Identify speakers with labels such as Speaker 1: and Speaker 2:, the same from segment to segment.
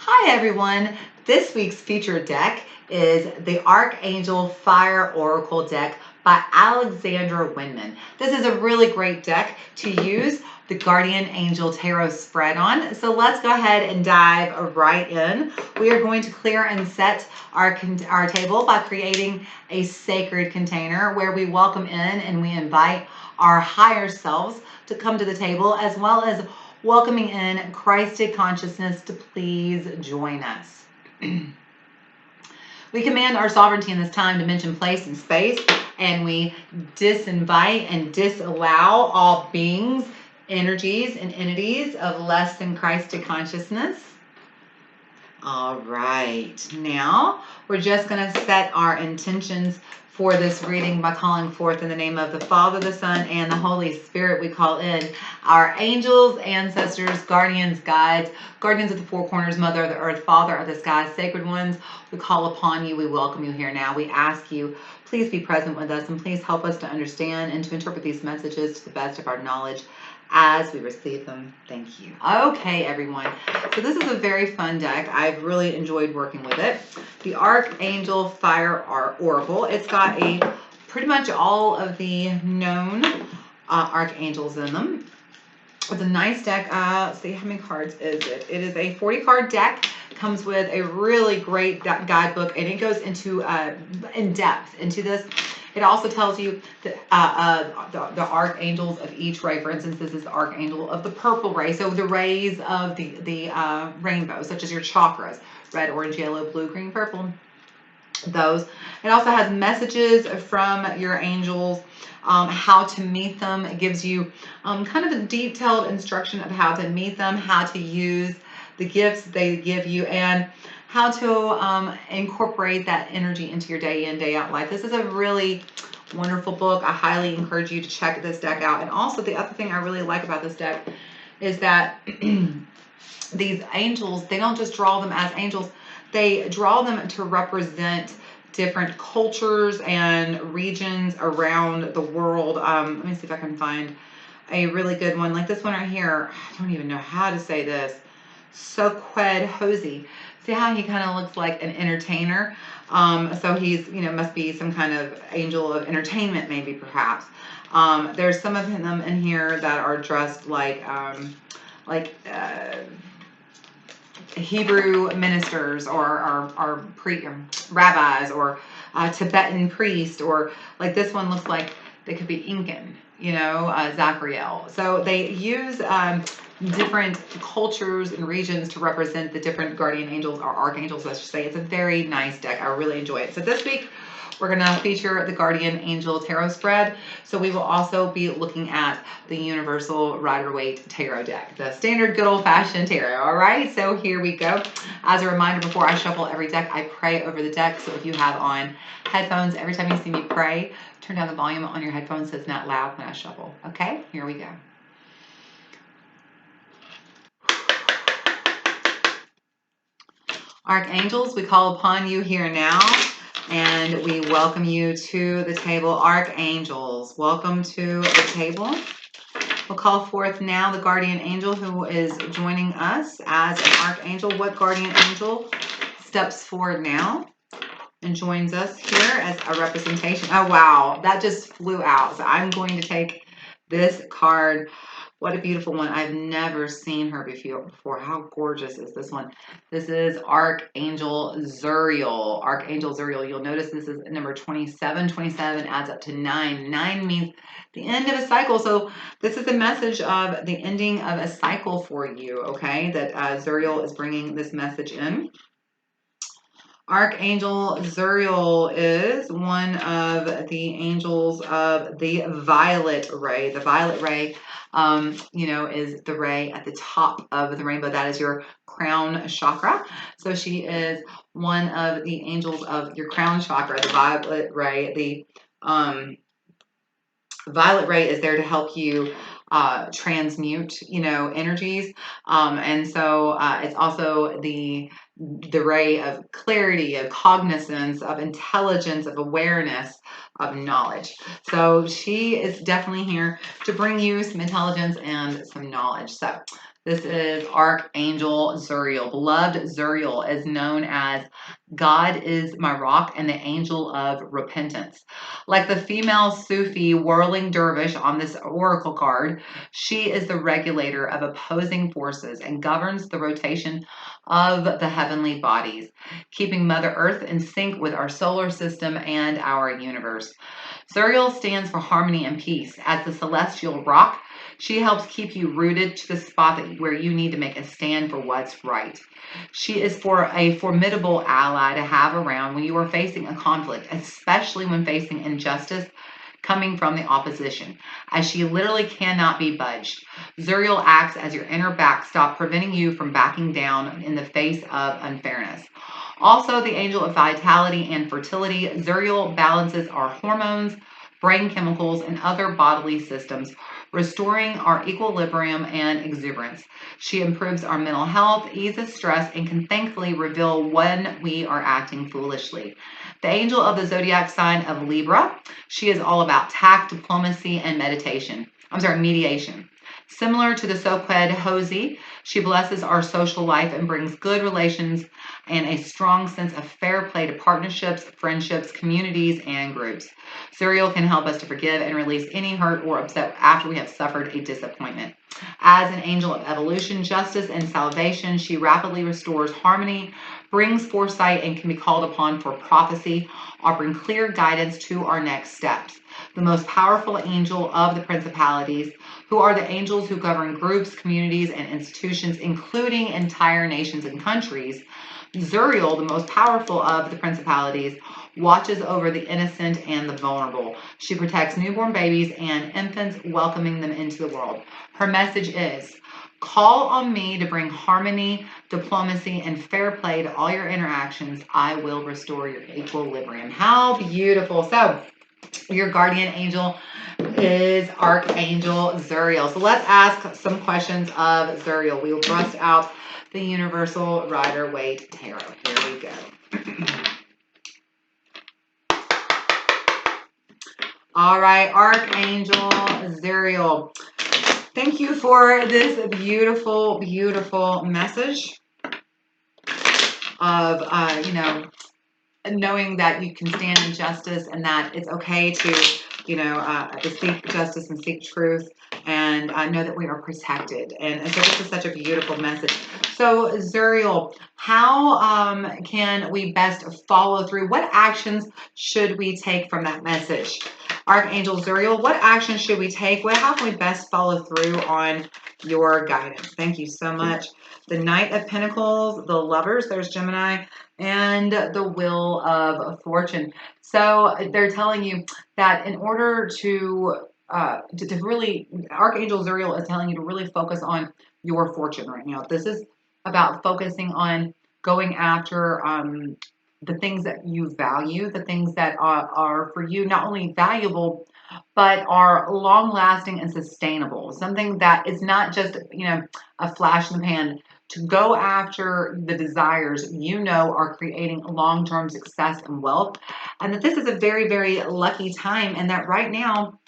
Speaker 1: Hi everyone, this week's featured deck is the Archangel Fire Oracle deck by Alexandra Winman. This is a really great deck to use the Guardian Angel Tarot spread on. So let's go ahead and dive right in. We are going to clear and set our table by creating a sacred container where we welcome in and we invite our higher selves to come to the table, as well as welcoming in Christed consciousness to please join us. We command our sovereignty in this time, dimension, place, and space, and we disinvite and disallow all beings, energies, and entities of less than Christed consciousness. All right, now we're just going to set our intentions for this reading by calling forth in the name of the Father, the Son, and the Holy Spirit. We call in our angels, ancestors, guardians, guides, guardians of the four corners, Mother of the earth, Father of the sky, sacred ones. We call upon you. We welcome you here now. We ask you, please be present with us and please help us to understand and to interpret these messages to the best of our knowledge as we receive them. Thank you. Okay, everyone. So this is a very fun deck. I've really enjoyed working with it. The Archangel Fire Oracle. It's got pretty much all of the known archangels in them. It's a nice deck. Let's see, how many cards is it? It is a 40-card deck. Comes with a really great guidebook, and it goes into in depth into this. It also tells you the archangels of each ray. For instance, this is the archangel of the purple ray. So the rays of the rainbow, such as your chakras, red, orange, yellow, blue, green, purple. Those. It also has messages from your angels, how to meet them. It gives you kind of a detailed instruction of how to meet them, how to use the gifts they give you, and how to incorporate that energy into your day in, day out life. This is a really wonderful book. I highly encourage you to check this deck out. And also the other thing I really like about this deck is that these angels, they don't just draw them as angels, they draw them to represent different cultures and regions around the world. Let me see if I can find a really good one. Like this one right here. I don't even know how to say this. Soqued Hosey. See how he kind of looks like an entertainer? So he's, must be some kind of angel of entertainment, maybe, perhaps. There's some of them in here that are dressed like Hebrew ministers or rabbis or Tibetan priest, or like this one looks like they could be Incan, Zachariel. So they use different cultures and regions to represent the different guardian angels or archangels, let's just say. It's a very nice deck. I really enjoy it. So this week we're going to feature the Guardian Angel Tarot spread. So we will also be looking at the Universal Rider-Waite Tarot deck, the standard good old-fashioned tarot. All right, so here we go. As a reminder, before I shuffle every deck, I pray over the deck. So if you have on headphones, every time you see me pray, turn down the volume on your headphones so it's not loud when I shuffle. Okay, here we go. Archangels, we call upon you here now, and we welcome you to the table. Archangels, welcome to the table. We'll call forth now the guardian angel who is joining us as an archangel. What guardian angel steps forward now and joins us here as a representation? Oh, wow, that just flew out. So I'm going to take this card. What a beautiful one. I've never seen her before. How gorgeous is this one? This is Archangel Zuriel. Archangel Zuriel. You'll notice this is number 27. 27 adds up to 9. 9 means the end of a cycle. So this is the message of the ending of a cycle for you, okay? That Zuriel is bringing this message in. Archangel Zuriel is one of the angels of the violet ray. The violet ray, is the ray at the top of the rainbow. That is your crown chakra. So she is one of the angels of your crown chakra, the violet ray. The violet ray is there to help you transmute, energies. And so it's also the ray of clarity, of cognizance, of intelligence, of awareness, of knowledge. So she is definitely here to bring you some intelligence and some knowledge. So This is Archangel Zuriel. Beloved Zuriel is known as God is my rock and the angel of repentance. Like the female Sufi whirling dervish on this oracle card, she is the regulator of opposing forces and governs the rotation of the heavenly bodies, keeping Mother Earth in sync with our solar system and our universe. Zuriel stands for harmony and peace. As the celestial rock, she helps keep you rooted to the spot where you need to make a stand for what's right. She is for a formidable ally to have around when you are facing a conflict, especially when facing injustice coming from the opposition, as she literally cannot be budged. Zuriel acts as your inner backstop, preventing you from backing down in the face of unfairness. Also, the angel of vitality and fertility, Zuriel balances our hormones, brain chemicals, and other bodily systems, restoring our equilibrium and exuberance. She improves our mental health, eases stress, and can thankfully reveal when we are acting foolishly. The angel of the zodiac sign of Libra, she is all about tact, diplomacy, and meditation. Mediation. Similar to the Sophed Hosey, she blesses our social life and brings good relations and a strong sense of fair play to partnerships, friendships, communities, and groups. Zuriel can help us to forgive and release any hurt or upset after we have suffered a disappointment. As an angel of evolution, justice, and salvation, she rapidly restores harmony, brings foresight, and can be called upon for prophecy, offering clear guidance to our next steps. The most powerful angel of the principalities, who are the angels who govern groups, communities, and institutions, including entire nations and countries. Zuriel, the most powerful of the principalities, watches over the innocent and the vulnerable. She protects newborn babies and infants, welcoming them into the world. Her message is, call on me to bring harmony, diplomacy, and fair play to all your interactions. I will restore your equilibrium. How beautiful. So, your guardian angel is Archangel Zuriel. So let's ask some questions of Zuriel. We will bust out the Universal Rider-Waite Tarot. Here we go. All right, Archangel Zuriel. Thank you for this beautiful, beautiful message of, knowing that you can stand in justice and that it's okay to, to seek justice and seek truth and know that we are protected. And so this is such a beautiful message. So Zuriel, how can we best follow through? What actions should we take from that message? Archangel Zuriel, what actions should we take? How can we best follow through on your guidance? Thank you so much. The Knight of Pentacles, the Lovers, there's Gemini, and the Wheel of Fortune. So they're telling you that in order to really, Archangel Zuriel is telling you to really focus on your fortune right now. This is about focusing on going after the things that you value, the things that are for you not only valuable, but are long-lasting and sustainable. Something that is not just, a flash in the pan. To go after the desires are creating long-term success and wealth. And that this is a very, very lucky time. And that right now,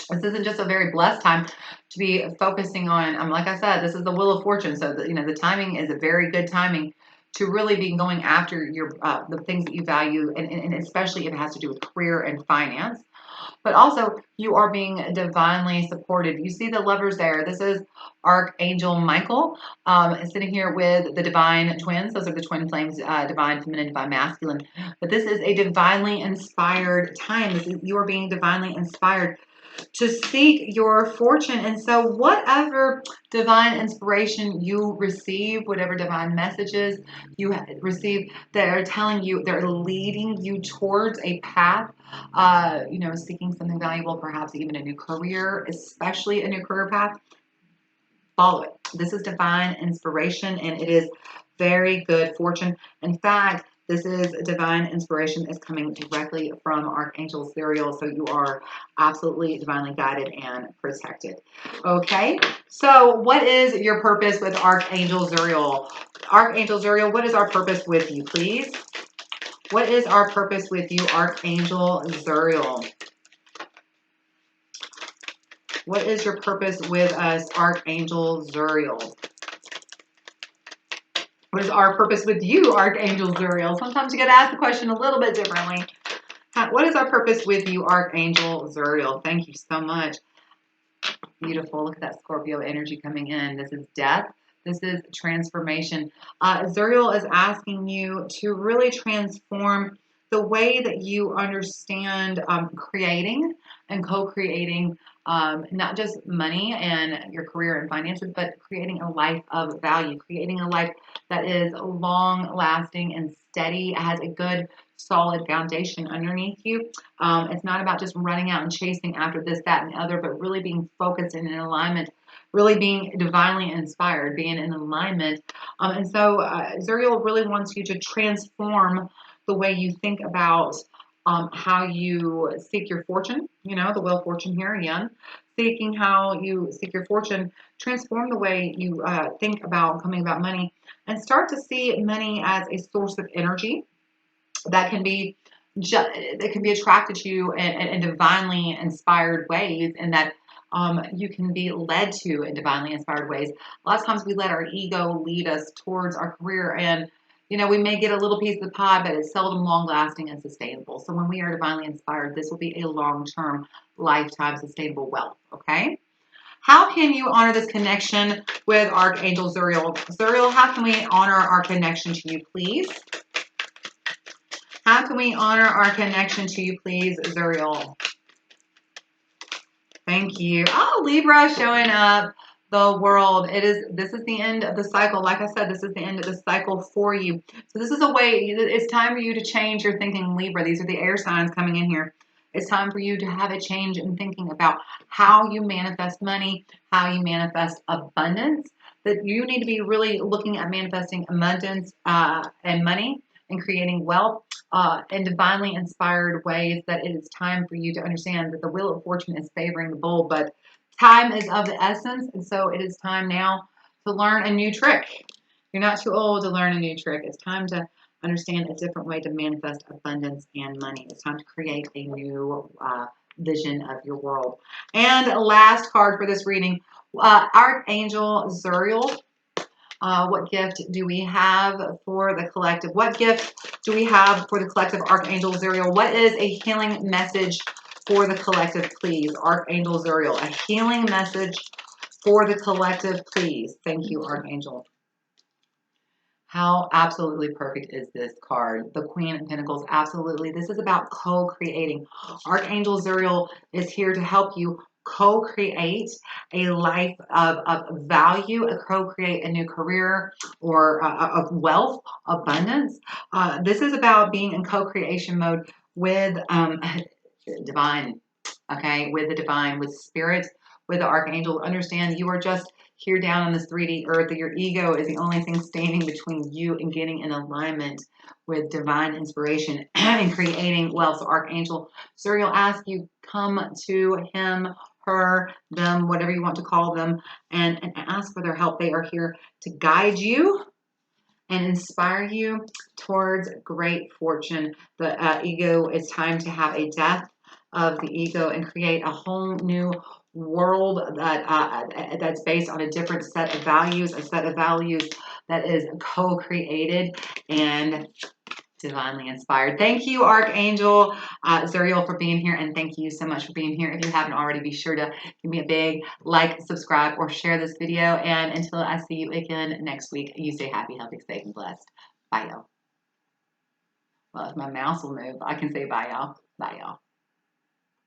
Speaker 1: this isn't just a very blessed time to be focusing on, like I said, this is the Wheel of Fortune. So, the timing is a very good timing to really be going after your the things that you value, and especially if it has to do with career and finance. But also, you are being divinely supported. You see the Lovers there. This is Archangel Michael sitting here with the divine twins. Those are the twin flames, divine feminine, divine masculine. But this is a divinely inspired time. You are being divinely inspired to seek your fortune. And so whatever divine inspiration you receive, whatever divine messages you receive that are telling you, they're leading you towards a path, seeking something valuable, perhaps even a new career, especially a new career path, follow it. This is divine inspiration, and it is very good fortune. In fact, this is divine inspiration is coming directly from Archangel Zuriel, so you are absolutely divinely guided and protected. Okay, so what is your purpose with Archangel Zuriel? Archangel Zuriel, what is our purpose with you, please? What is our purpose with you, Archangel Zuriel? What is your purpose with us, Archangel Zuriel? What is our purpose with you, Archangel Zuriel? Sometimes you get to ask the question a little bit differently. What is our purpose with you, Archangel Zuriel? Thank you so much. Beautiful. Look at that Scorpio energy coming in. This is death. This is transformation. Zuriel is asking you to really transform the way that you understand creating and co-creating not just money and your career and finances, but creating a life of value, creating a life that is long lasting and steady, has a good solid foundation underneath you. It's not about just running out and chasing after this, that, and the other, but really being focused and in alignment, really being divinely inspired, being in alignment. And so Zuriel really wants you to transform the way you think about how you seek your fortune, you know, the wheel of fortune here again, seeking how you seek your fortune, transform the way you think about coming about money, and start to see money as a source of energy that can be attracted to you in divinely inspired ways, and that you can be led to in divinely inspired ways. A lot of times we let our ego lead us towards our career, and you know, we may get a little piece of the pie, but it's seldom long lasting and sustainable. So when we are divinely inspired, this will be a long term, lifetime sustainable wealth. Okay. How can you honor this connection with Archangel Zuriel? Zuriel, how can we honor our connection to you, please? How can we honor our connection to you, please, Zuriel? Thank you. Oh, Libra showing up. The world. This is the end of the cycle. Like I said, this is the end of the cycle for you. So this is a way, it's time for you to change your thinking, Libra. These are the air signs coming in here. It's time for you to have a change in thinking about how you manifest money, how you manifest abundance. That you need to be really looking at manifesting abundance and money and creating wealth in divinely inspired ways, that it is time for you to understand that the wheel of fortune is favoring the bold, but time is of the essence. And so it is time now to learn a new trick. You're not too old to learn a new trick. It's time to understand a different way to manifest abundance and money. It's time to create a new vision of your world. And last card for this reading, Archangel Zuriel. What gift do we have for the collective? What gift do we have for the collective, Archangel Zuriel? What is a healing message for the collective, please? Archangel Zuriel, a healing message for the collective, please. Thank you, Archangel. How absolutely perfect is this card? The Queen of Pentacles, absolutely. This is about co-creating. Archangel Zuriel is here to help you co-create a life of value, co-create a new career or of wealth, abundance. This is about being in co-creation mode with divine, okay, with the divine, with spirit, with the archangel. Understand you are just here down on this 3D earth, that your ego is the only thing standing between you and getting in alignment with divine inspiration and creating wealth. So Archangel Zuriel asks you, come to him, her, them, whatever you want to call them, and ask for their help. They are here to guide you and inspire you towards great fortune. The ego, it's time to have a death of the ego and create a whole new world that that's based on a different set of values, a set of values that is co-created and divinely inspired. Thank you, Archangel Zuriel, for being here, and thank you so much for being here. If you haven't already, be sure to give me a big like, subscribe, or share this video. And until I see you again next week, you stay happy, healthy, safe, and blessed. Bye, y'all. Well, if my mouse will move, I can say bye, y'all. Bye, y'all.